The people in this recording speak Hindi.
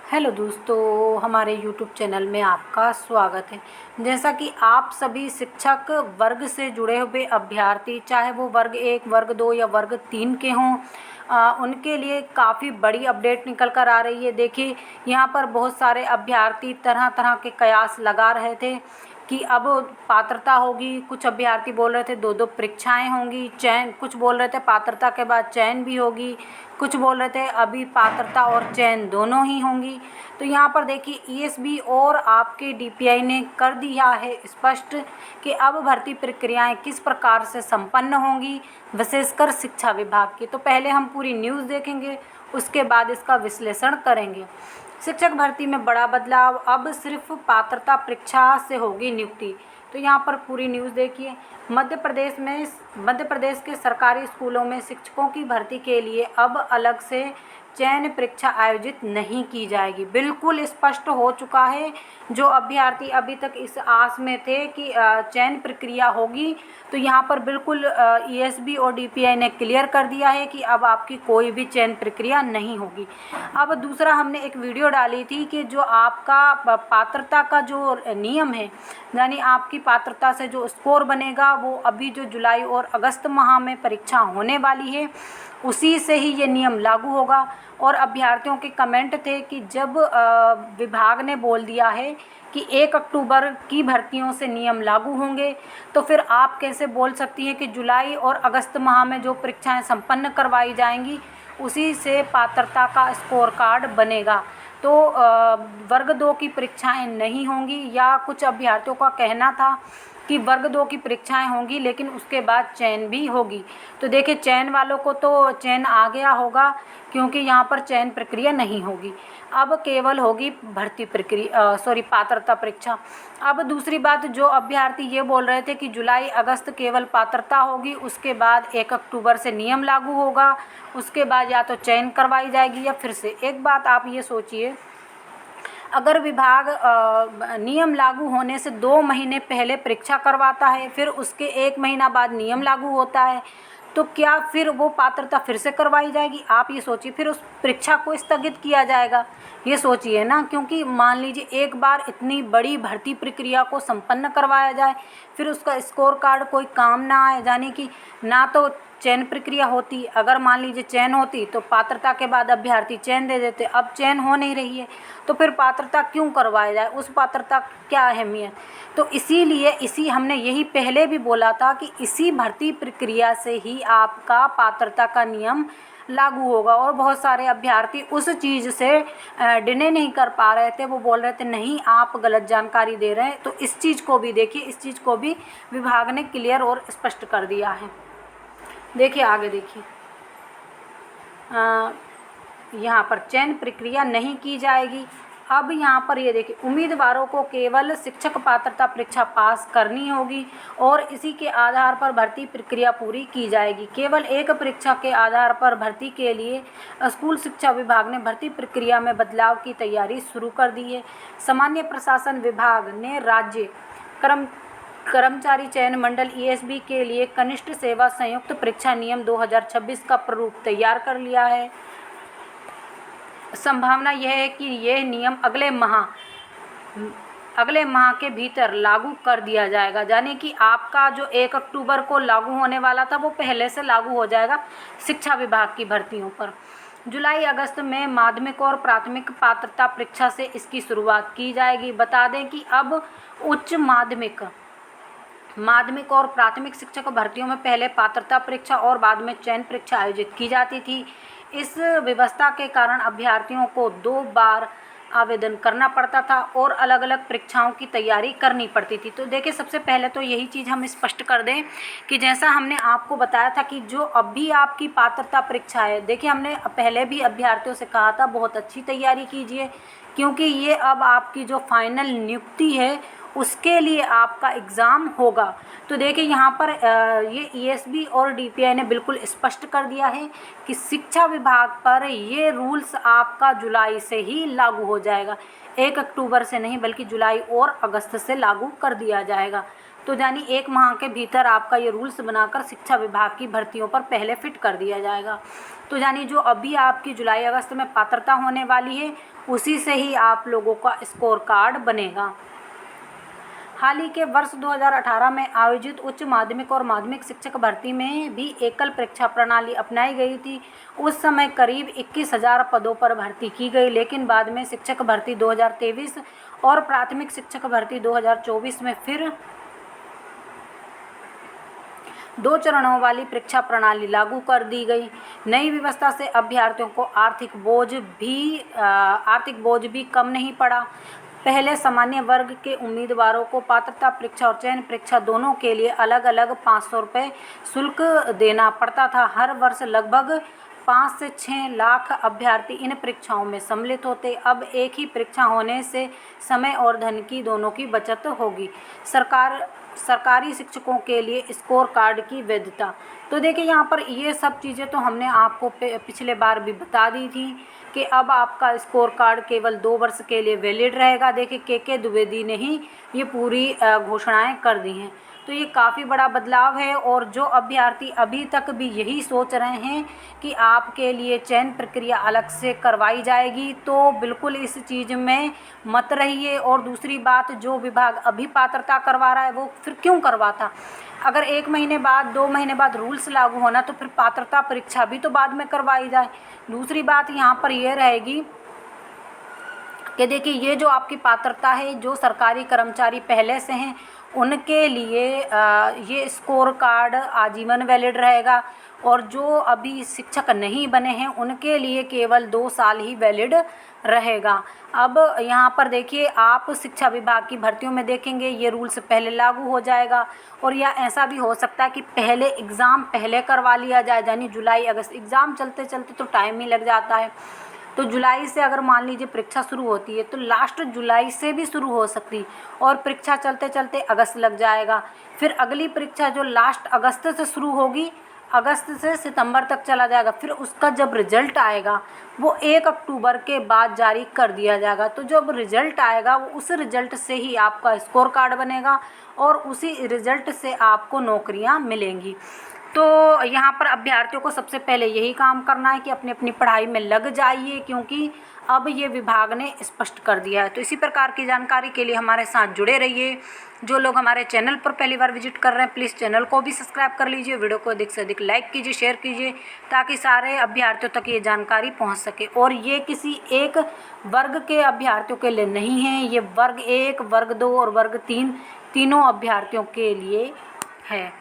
हेलो दोस्तों, हमारे यूट्यूब चैनल में आपका स्वागत है। जैसा कि आप सभी शिक्षक वर्ग से जुड़े हुए अभ्यर्थी, चाहे वो वर्ग 1, वर्ग 2 या वर्ग 3 के हों, उनके लिए काफ़ी बड़ी अपडेट निकल कर आ रही है। देखिए, यहाँ पर बहुत सारे अभ्यर्थी तरह तरह के कयास लगा रहे थे कि अब पात्रता होगी। कुछ अभ्यर्थी बोल रहे थे 2-2 परीक्षाएं होंगी, चयन, कुछ बोल रहे थे पात्रता के बाद चयन भी होगी, कुछ बोल रहे थे अभी पात्रता और चयन दोनों ही होंगी। तो यहाँ पर देखिए, ईएसबी और आपके डीपीआई ने कर दिया है स्पष्ट कि अब भर्ती प्रक्रियाएं किस प्रकार से संपन्न होंगी, विशेषकर शिक्षा विभाग की। तो पहले हम पूरी न्यूज़ देखेंगे, उसके बाद इसका विश्लेषण करेंगे। शिक्षक भर्ती में बड़ा बदलाव, अब सिर्फ पात्रता परीक्षा से होगी नियुक्ति। तो यहाँ पर पूरी न्यूज़ देखिए। मध्य प्रदेश के सरकारी स्कूलों में शिक्षकों की भर्ती के लिए अब अलग से चयन परीक्षा आयोजित नहीं की जाएगी। बिल्कुल स्पष्ट हो चुका है। जो अभ्यर्थी अभी तक इस आस में थे कि चयन प्रक्रिया होगी, तो यहाँ पर बिल्कुल ईएसबी और डीपीआई ने क्लियर कर दिया है कि अब आपकी कोई भी चयन प्रक्रिया नहीं होगी। अब दूसरा, हमने एक वीडियो डाली थी कि जो आपका पात्रता का जो नियम है, यानी आपकी पात्रता से जो स्कोर बनेगा, वो अभी जो जुलाई और अगस्त माह में परीक्षा होने वाली है, उसी से ही ये नियम लागू होगा। और अभ्यर्थियों के कमेंट थे कि जब विभाग ने बोल दिया है कि 1 अक्टूबर की भर्तियों से नियम लागू होंगे, तो फिर आप कैसे बोल सकती हैं कि जुलाई और अगस्त माह में जो परीक्षाएं संपन्न करवाई जाएंगी, उसी से पात्रता का स्कोर कार्ड बनेगा। तो वर्ग 2 की परीक्षाएं नहीं होंगी, या कुछ अभ्यर्थियों का कहना था कि वर्ग 2 की परीक्षाएं होंगी लेकिन उसके बाद चयन भी होगी। तो देखिए, चयन वालों को तो चयन आ गया होगा, क्योंकि यहाँ पर चयन प्रक्रिया नहीं होगी, अब केवल होगी पात्रता परीक्षा। अब दूसरी बात, जो अभ्यर्थी ये बोल रहे थे कि जुलाई अगस्त केवल पात्रता होगी, उसके बाद 1 अक्टूबर से नियम लागू होगा, उसके बाद या तो चयन करवाई जाएगी या फिर से। एक बात आप ये सोचिए, अगर विभाग नियम लागू होने से 2 महीने पहले परीक्षा करवाता है, फिर उसके 1 महीना बाद नियम लागू होता है, तो क्या फिर वो पात्रता फिर से करवाई जाएगी? आप ये सोचिए, फिर उस परीक्षा को स्थगित किया जाएगा, ये सोचिए ना। क्योंकि मान लीजिए एक बार इतनी बड़ी भर्ती प्रक्रिया को संपन्न करवाया जाए, फिर उसका स्कोर कार्ड कोई काम ना आए, यानी कि ना तो चयन प्रक्रिया होती, अगर मान लीजिए चयन होती तो पात्रता के बाद अभ्यर्थी चयन दे देते, अब चयन हो नहीं रही है, तो फिर पात्रता क्यों करवाया जाए, उस पात्रता क्या अहमियत। तो इसीलिए हमने यही पहले भी बोला था कि इसी भर्ती प्रक्रिया से ही आपका पात्रता का नियम लागू होगा। और बहुत सारे अभ्यर्थी उस चीज़ से डिने नहीं कर पा रहे थे, वो बोल रहे थे नहीं आप गलत जानकारी दे रहे हैं। तो इस चीज़ को भी देखिए, इस चीज़ को भी विभाग ने क्लियर और स्पष्ट कर दिया है। देखिए आगे देखिए, यहाँ पर चयन प्रक्रिया नहीं की जाएगी। अब यहाँ पर ये देखिए, उम्मीदवारों को केवल शिक्षक पात्रता परीक्षा पास करनी होगी और इसी के आधार पर भर्ती प्रक्रिया पूरी की जाएगी। केवल एक परीक्षा के आधार पर भर्ती के लिए स्कूल शिक्षा विभाग ने भर्ती प्रक्रिया में बदलाव की तैयारी शुरू कर दी है। सामान्य प्रशासन विभाग ने राज्य कर्मचारी चयन मंडल ईएसबी के लिए कनिष्ठ सेवा संयुक्त परीक्षा नियम 2026 का प्रारूप तैयार कर लिया है। संभावना यह है कि यह नियम अगले माह के भीतर लागू कर दिया जाएगा, यानी कि आपका जो 1 अक्टूबर को लागू होने वाला था, वो पहले से लागू हो जाएगा शिक्षा विभाग की भर्तियों पर। जुलाई अगस्त में माध्यमिक और प्राथमिक पात्रता परीक्षा से इसकी शुरुआत की जाएगी। बता दें कि अब उच्च माध्यमिक और प्राथमिक शिक्षक भर्तियों में पहले पात्रता परीक्षा और बाद में चयन परीक्षा आयोजित की जाती थी। इस व्यवस्था के कारण अभ्यर्थियों को 2 बार आवेदन करना पड़ता था और अलग अलग परीक्षाओं की तैयारी करनी पड़ती थी। तो देखिए, सबसे पहले तो यही चीज़ हम स्पष्ट कर दें कि जैसा हमने आपको बताया था कि जो अभी आपकी पात्रता परीक्षा है, देखिए हमने पहले भी अभ्यर्थियों से कहा था बहुत अच्छी तैयारी कीजिए, क्योंकि ये अब आपकी जो फाइनल नियुक्ति है उसके लिए आपका एग्ज़ाम होगा। तो देखिए यहाँ पर ये ईएसबी और डीपीआई ने बिल्कुल स्पष्ट कर दिया है कि शिक्षा विभाग पर ये रूल्स आपका जुलाई से ही लागू हो जाएगा, 1 अक्टूबर से नहीं बल्कि जुलाई और अगस्त से लागू कर दिया जाएगा। तो यानी 1 माह के भीतर आपका ये रूल्स बनाकर शिक्षा विभाग की भर्तियों पर पहले फिट कर दिया जाएगा। तो यानी जो अभी आपकी जुलाई अगस्त में पात्रता होने वाली है उसी से ही आप लोगों का स्कोर कार्ड बनेगा। हाल ही के वर्ष 2018 में आयोजित उच्च माध्यमिक और माध्यमिक शिक्षक भर्ती में भी एकल परीक्षा प्रणाली अपनाई गई थी। उस समय करीब 21,000 पदों पर भर्ती की गई, लेकिन बाद में शिक्षक भर्ती 2023 और प्राथमिक शिक्षक भर्ती 2024 में फिर 2 चरणों वाली परीक्षा प्रणाली लागू कर दी गई। नई व्यवस्था से अभ्यर्थियों को आर्थिक बोझ भी कम नहीं पड़ा। पहले सामान्य वर्ग के उम्मीदवारों को पात्रता परीक्षा और चयन परीक्षा दोनों के लिए अलग अलग 500 रुपये शुल्क देना पड़ता था। हर वर्ष लगभग 5 से 6 लाख अभ्यर्थी इन परीक्षाओं में सम्मिलित होते। अब एक ही परीक्षा होने से समय और धन की दोनों की बचत होगी। सरकारी शिक्षकों के लिए स्कोर कार्ड की वैधता। तो देखिए यहाँ पर ये सब चीज़ें तो हमने आपको पिछले बार भी बता दी थी कि अब आपका स्कोर कार्ड केवल 2 वर्ष के लिए वैलिड रहेगा। देखिए के द्विवेदी ने ही ये पूरी घोषणाएं कर दी हैं। तो ये काफ़ी बड़ा बदलाव है और जो अभ्यर्थी अभी तक भी यही सोच रहे हैं कि आपके लिए चयन प्रक्रिया अलग से करवाई जाएगी, तो बिल्कुल इस चीज़ में मत रहिए। और दूसरी बात, जो विभाग अभी पात्रता करवा रहा है वो फिर क्यों करवाता? अगर 1 महीने बाद 2 महीने बाद रूल्स लागू होना तो फिर पात्रता परीक्षा भी तो बाद में करवाई जाए। दूसरी बात यहाँ पर यह रहेगी कि देखिए ये जो आपकी पात्रता है, जो सरकारी कर्मचारी पहले से हैं उनके लिए ये स्कोर कार्ड आजीवन वैलिड रहेगा और जो अभी शिक्षक नहीं बने हैं उनके लिए केवल 2 साल ही वैलिड रहेगा। अब यहाँ पर देखिए आप शिक्षा विभाग की भर्तियों में देखेंगे ये रूल्स पहले लागू हो जाएगा और या ऐसा भी हो सकता है कि पहले एग्ज़ाम पहले करवा लिया जाए, यानी जुलाई अगस्त एग्ज़ाम चलते चलते तो टाइम ही लग जाता है। तो जुलाई से अगर मान लीजिए परीक्षा शुरू होती है तो लास्ट जुलाई से भी शुरू हो सकती और परीक्षा चलते चलते अगस्त लग जाएगा। फिर अगली परीक्षा जो लास्ट अगस्त से शुरू होगी, अगस्त से सितंबर तक चला जाएगा। फिर उसका जब रिज़ल्ट आएगा वो 1 अक्टूबर के बाद जारी कर दिया जाएगा। तो जब रिज़ल्ट आएगा वो उस रिज़ल्ट से ही आपका स्कोर कार्ड बनेगा और उसी रिज़ल्ट से आपको नौकरियां मिलेंगी। तो यहाँ पर अभ्यर्थियों को सबसे पहले यही काम करना है कि अपनी अपनी पढ़ाई में लग जाइए, क्योंकि अब ये विभाग ने स्पष्ट कर दिया है। तो इसी प्रकार की जानकारी के लिए हमारे साथ जुड़े रहिए। जो लोग हमारे चैनल पर पहली बार विजिट कर रहे हैं प्लीज़ चैनल को भी सब्सक्राइब कर लीजिए, वीडियो को अधिक से अधिक लाइक कीजिए, शेयर कीजिए ताकि सारे अभ्यर्थियों तक ये जानकारी पहुँच सके। और ये किसी एक वर्ग के अभ्यर्थियों के लिए नहीं है, ये वर्ग 1, वर्ग 2 और वर्ग 3 तीनों अभ्यर्थियों के लिए है।